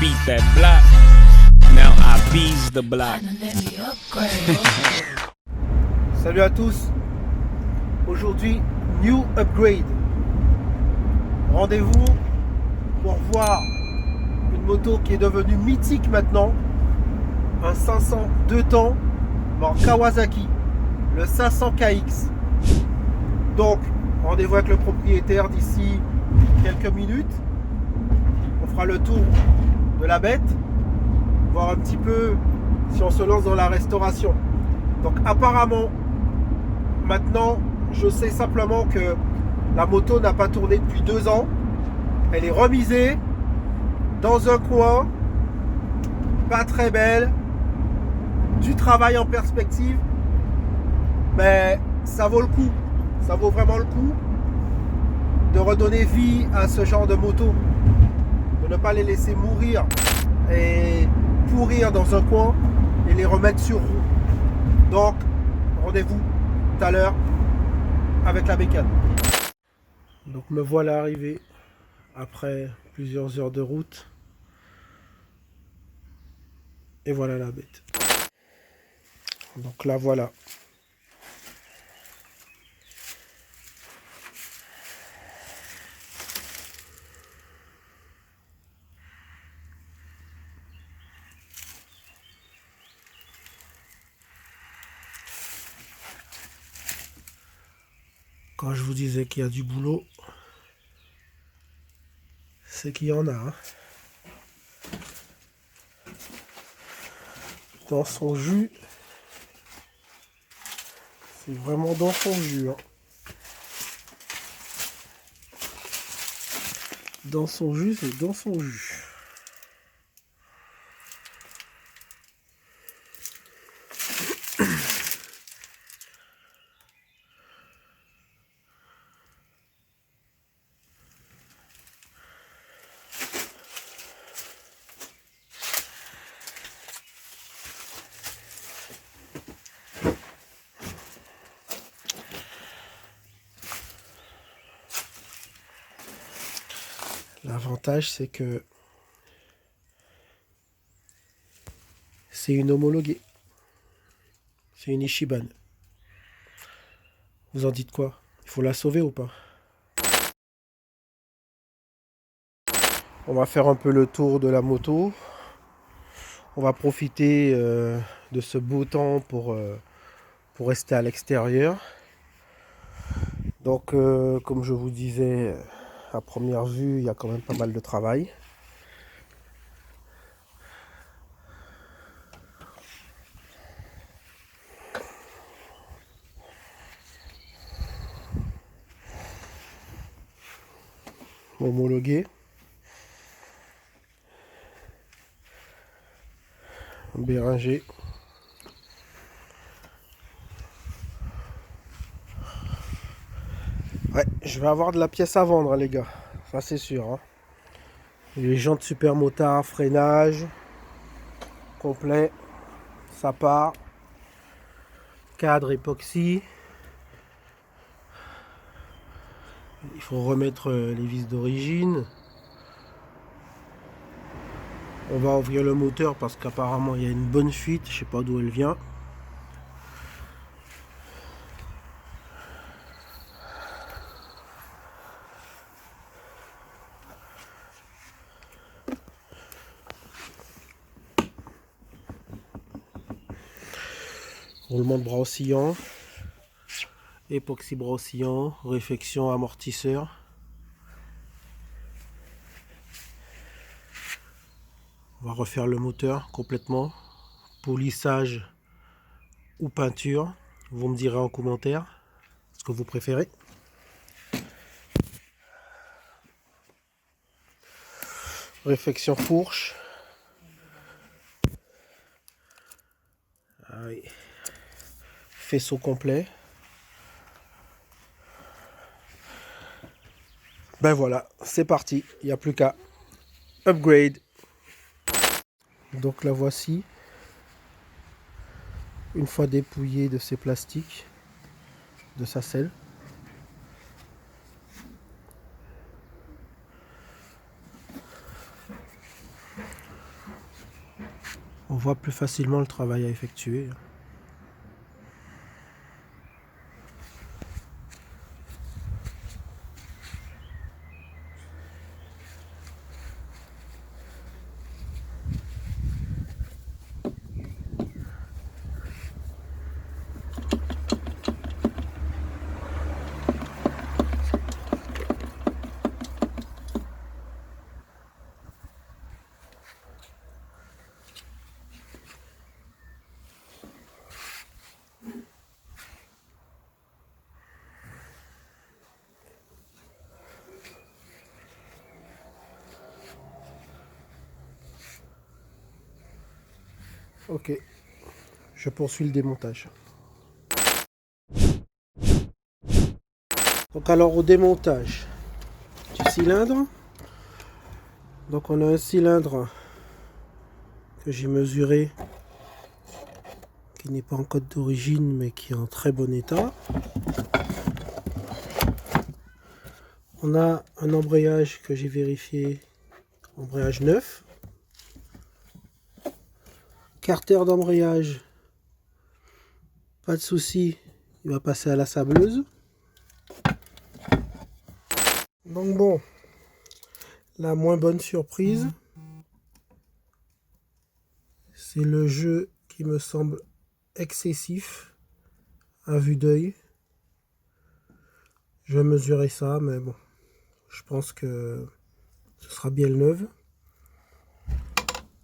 beat that block. Now I bees the block. Salut à tous. Aujourd'hui, New Upgrade. Rendez-vous pour voir une moto qui est devenue mythique maintenant. Un 500 2 temps en Kawasaki, le 500KX. Donc, rendez-vous avec le propriétaire d'ici quelques minutes. On fera le tour de la bête, voir un petit peu si on se lance dans la restauration. Donc apparemment, maintenant, je sais simplement que la moto n'a pas tourné depuis 2 ans. Elle est remisée dans un coin, pas très belle, du travail en perspective, mais ça vaut le coup. Ça vaut vraiment le coup de redonner vie à ce genre de moto, de ne pas les laisser mourir et pourrir dans un coin et les remettre sur roue. Donc, rendez-vous tout à l'heure avec la bécane. Donc me voilà arrivé après plusieurs heures de route. Et voilà la bête. Donc là voilà. Quand je vous disais qu'il y a du boulot, c'est qu'il y en a. Hein. Dans son jus. C'est vraiment dans son jus. Hein. Dans son jus, c'est dans son jus. L'avantage, c'est que c'est une homologuée. C'est une Ichiban. Vous en dites quoi? Il faut la sauver ou pas? On va faire un peu le tour de la moto. On va profiter de ce beau temps pour rester à l'extérieur. Donc, comme je vous disais, à première vue, il y a quand même pas mal de travail. Homologué. Béringer. Ouais, je vais avoir de la pièce à vendre, les gars. Ça, c'est sûr. Hein. Les jantes super motard, freinage complet. Ça part. Cadre époxy. Il faut remettre les vis d'origine. On va ouvrir le moteur parce qu'apparemment il y a une bonne fuite. Je sais pas d'où elle vient. Roulement de bras oscillant. Époxy bras oscillant. Réfection amortisseur. On va refaire le moteur complètement. Polissage ou peinture. Vous me direz en commentaire ce que vous préférez. Réfection fourche. Ah oui. Faisceau complet. Ben voilà, c'est parti. Il n'y a plus qu'à upgrade. Donc la voici. Une fois dépouillée de ses plastiques, de sa selle. On voit plus facilement le travail à effectuer. Ok, je poursuis le démontage. Donc alors au démontage du cylindre, donc on a un cylindre que j'ai mesuré, qui n'est pas en code d'origine mais qui est en très bon état. On a un embrayage que j'ai vérifié, embrayage neuf. Carter d'embrayage, pas de souci, il va passer à la sableuse. Donc bon, la moins bonne surprise, c'est le jeu qui me semble excessif à vue d'œil. Je vais mesurer ça, mais bon, je pense que ce sera bien le neuf.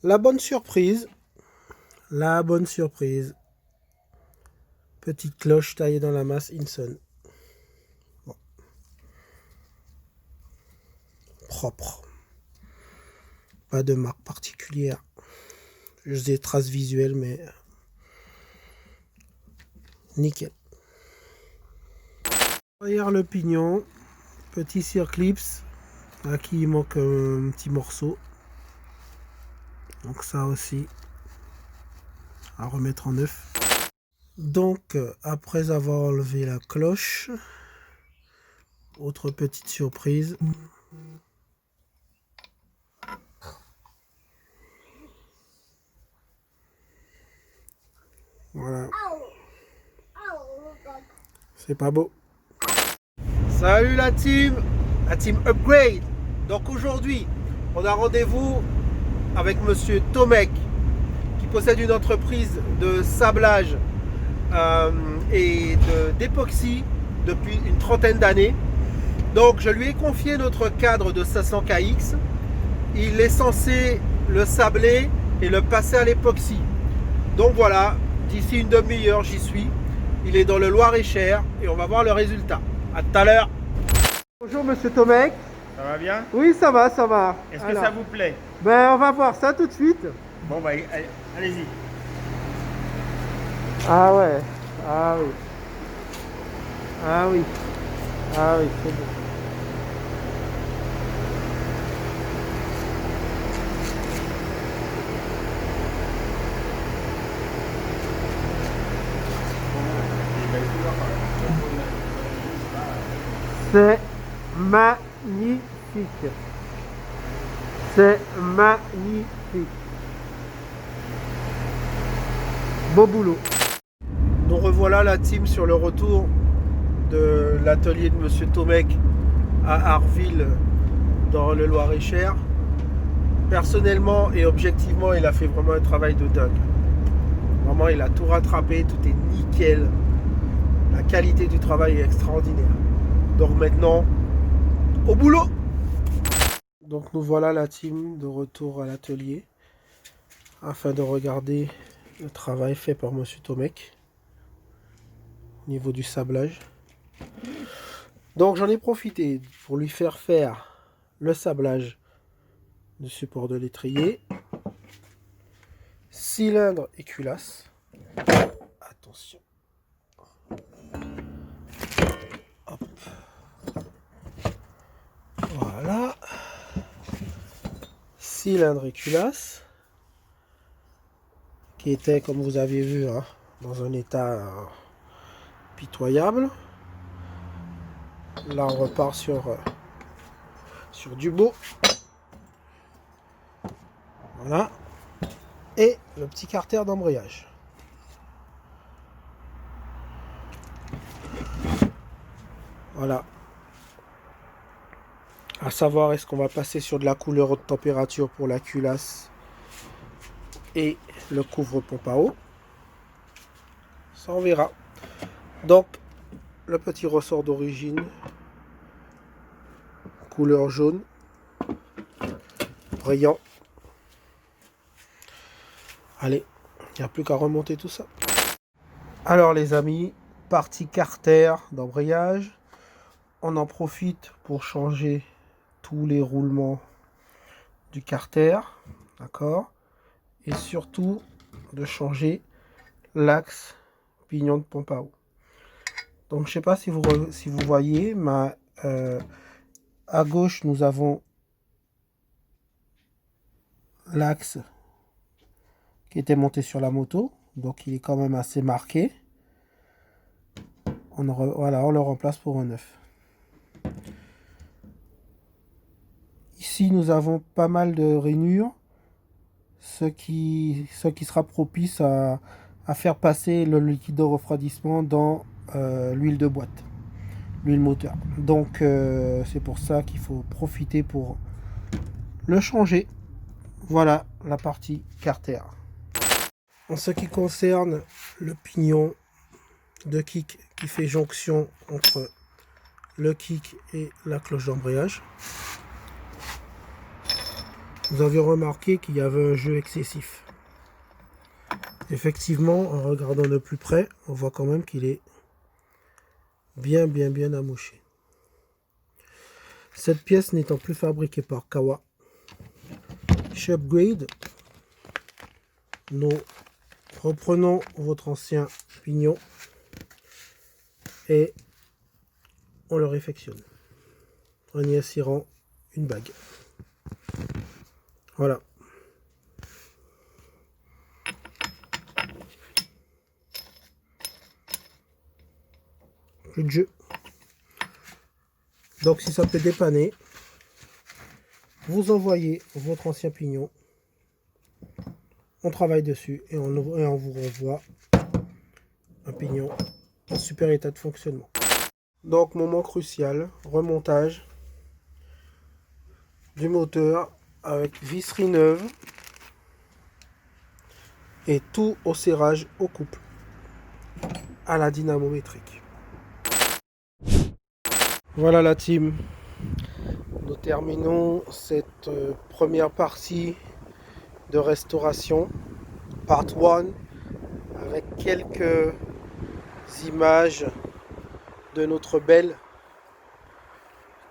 La bonne surprise, petite cloche taillée dans la masse Inson. Bon. Propre. Pas de marque particulière. Juste des traces visuelles, mais nickel. Derrière le pignon, petit circlips. À qui il manque un petit morceau. Donc ça aussi à remettre en neuf. Donc après avoir enlevé la cloche, autre petite surprise. Voilà. C'est pas beau. Salut la team Upgrade. Donc aujourd'hui, on a rendez-vous avec monsieur Tomek, qui possède une entreprise de sablage et d'époxy depuis une trentaine d'années. Donc je lui ai confié notre cadre de 500kx. Il est censé le sabler et le passer à l'époxy. Donc voilà, d'ici une demi-heure j'y suis. Il est dans le Loir-et-Cher et on va voir le résultat. A tout à l'heure. Bonjour monsieur Tomek. Ça va bien? Oui, ça va, ça va. Est-ce que ça vous plaît? Ben on va voir ça tout de suite. Bon bah allez-y. Ah ouais, ah oui. Ah oui. Ah oui, c'est bon. C'est magnifique. C'est magnifique. Beau boulot. Nous revoilà la team sur le retour de l'atelier de monsieur Tomek à Arville dans le Loir-et-Cher. Personnellement et objectivement, il a fait vraiment un travail de dingue. Vraiment, il a tout rattrapé, tout est nickel. La qualité du travail est extraordinaire. Donc maintenant, au boulot! Donc nous voilà la team de retour à l'atelier afin de regarder le travail fait par monsieur Tomek au niveau du sablage. Donc j'en ai profité pour lui faire le sablage du support de l'étrier, cylindre et culasse. Attention. Hop. Voilà. Cylindre et culasse qui était, comme vous avez vu, hein, dans un état pitoyable. Là on repart sur du beau. Voilà. et le petit carter d'embrayage. Voilà. À savoir, est-ce qu'on va passer sur de la couleur haute température pour la culasse et le couvre-pompe à eau. Ça, on verra. Donc, le petit ressort d'origine, couleur jaune, brillant. Allez, il n'y a plus qu'à remonter tout ça. Alors les amis, partie carter d'embrayage. On en profite pour changer tous les roulements du carter, d'accord, et surtout de changer l'axe pignon de pompe à eau. Donc je sais pas si vous voyez, mais à gauche nous avons l'axe qui était monté sur la moto, donc il est quand même assez marqué. Voilà, on le remplace pour un neuf. Ici nous avons pas mal de rainures, ce qui sera propice à faire passer le liquide de refroidissement dans l'huile de boîte, l'huile moteur. Donc c'est pour ça qu'il faut profiter pour le changer. Voilà la partie carter. En ce qui concerne le pignon de kick qui fait jonction entre le kick et la cloche d'embrayage, vous avez remarqué qu'il y avait un jeu excessif. Effectivement, en regardant de plus près, on voit quand même qu'il est bien amoché. Cette pièce n'étant plus fabriquée par Kawa, chez Upgrade, nous reprenons votre ancien pignon et on le réfectionne en y insérant une bague. Voilà. Plus de jeu. Donc si ça peut dépanner, vous envoyez votre ancien pignon, on travaille dessus et on vous renvoie un pignon en super état de fonctionnement. Donc moment crucial, remontage du moteur avec visserie neuve et tout au serrage au couple à la dynamométrique. Voilà la team, nous terminons cette première partie de restauration, part 1, avec quelques images de notre belle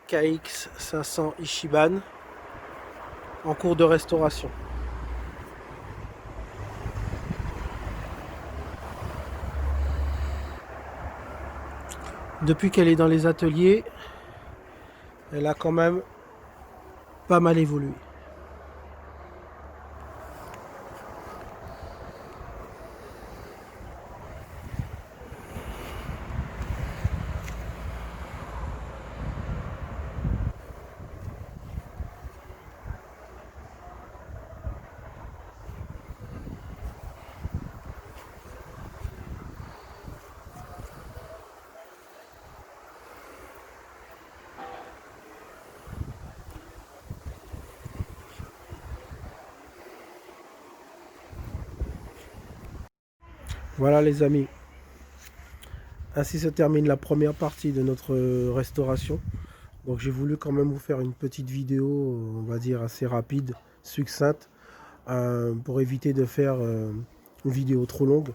KX 500 Ichiban en cours de restauration. Depuis qu'elle est dans les ateliers, elle a quand même pas mal évolué. Voilà les amis, ainsi se termine la première partie de notre restauration. Donc j'ai voulu quand même vous faire une petite vidéo, on va dire assez rapide, succincte, pour éviter de faire une vidéo trop longue.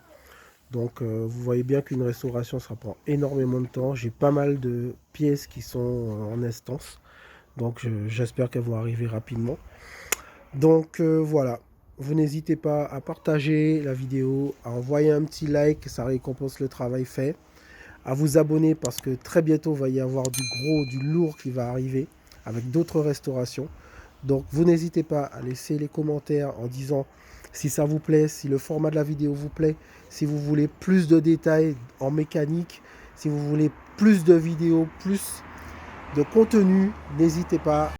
Donc vous voyez bien qu'une restauration ça prend énormément de temps. J'ai pas mal de pièces qui sont en instance, donc j'espère qu'elles vont arriver rapidement. Donc voilà. Vous n'hésitez pas à partager la vidéo, à envoyer un petit like, ça récompense le travail fait. À vous abonner parce que très bientôt il va y avoir du gros, du lourd qui va arriver avec d'autres restaurations. Donc vous n'hésitez pas à laisser les commentaires en disant si ça vous plaît, si le format de la vidéo vous plaît, si vous voulez plus de détails en mécanique, si vous voulez plus de vidéos, plus de contenu, n'hésitez pas.